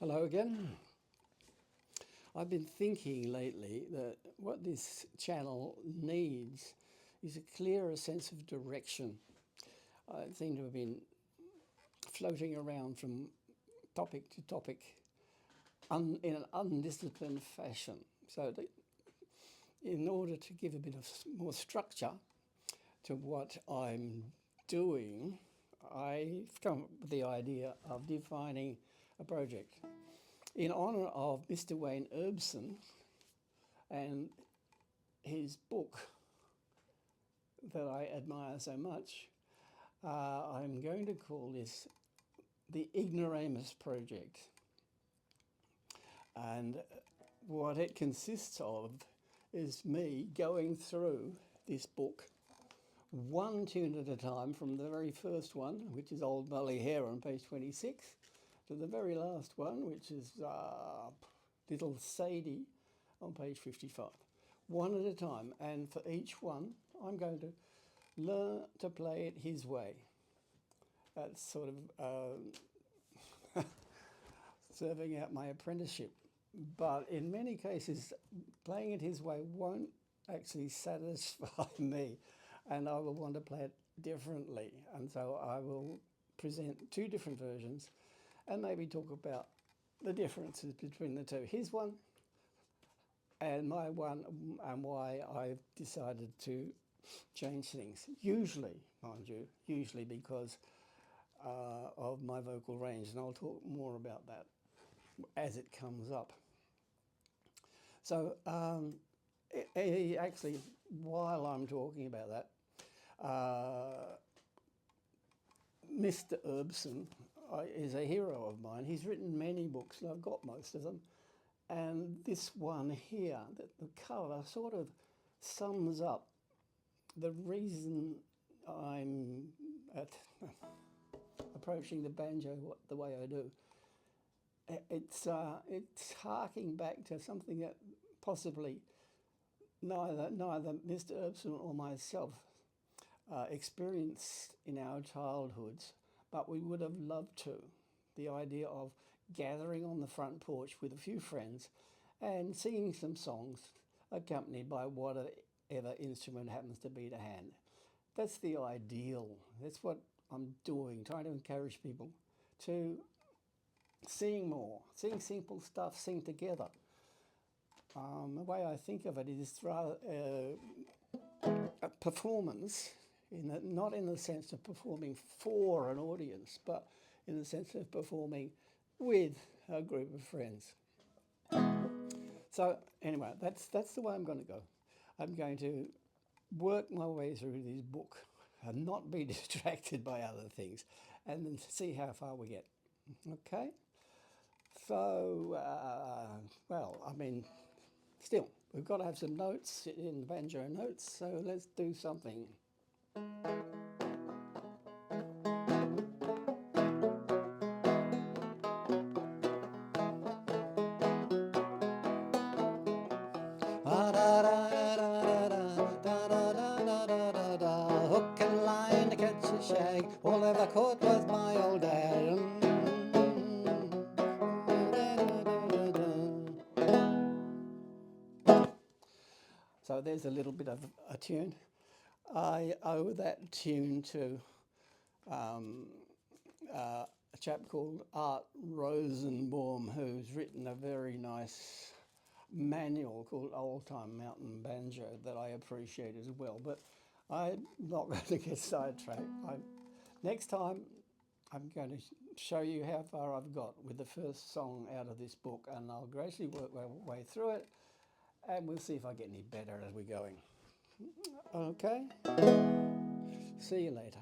Hello again. I've been thinking lately that what this channel needs is a clearer sense of direction. I seem to have been floating around from topic to topic in an undisciplined fashion. So in order to give a bit of more structure to what I'm doing, I've come up with the idea of defining a project. In honour of Mr. Wayne Erbsen and his book that I admire so much, I'm going to call this the Ignoramus project. And what it consists of is me going through this book one tune at a time, from the very first one, which is Old Molly Hare on page 26, to the very last one, which is Little Sadie on page 55. One at a time, and for each one, I'm going to learn to play it his way. That's sort of serving out my apprenticeship. But in many cases, playing it his way won't actually satisfy me, and I will want to play it differently. And so I will present two different versions and maybe talk about the differences between the two. His one and my one, and why I've decided to change things. Usually, mind you, usually because of my vocal range, and I'll talk more about that as it comes up. So actually, while I'm talking about that, Mr. Erbsen is a hero of mine. He's written many books, and I've got most of them. And this one here, the cover, sort of sums up the reason I'm approaching the banjo the way I do. It's harking back to something that possibly neither Mr. Erbsen or myself experienced in our childhoods, but we would have loved to. The idea of gathering on the front porch with a few friends and singing some songs accompanied by whatever instrument happens to be to hand. That's the ideal. That's what I'm doing, trying to encourage people to sing more, sing simple stuff, sing together. The way I think of it is rather a performance, not in the sense of performing for an audience, but in the sense of performing with a group of friends. So anyway, that's the way I'm going to go. I'm going to work my way through this book and not be distracted by other things, and then see how far we get. Okay? So, well, I mean, still, we've got to have some notes in the banjo notes, so let's do something. Hook and line to catch a shag, all ever caught was my old dad. So there's a little bit of a tune. I owe that tune to a chap called Art Rosenbaum, who's written a very nice manual called Old Time Mountain Banjo that I appreciate as well. But I'm not going to get sidetracked. Next time, I'm going to show you how far I've got with the first song out of this book, and I'll gradually work my way through it, and we'll see if I get any better as we're going. Okay? See you later.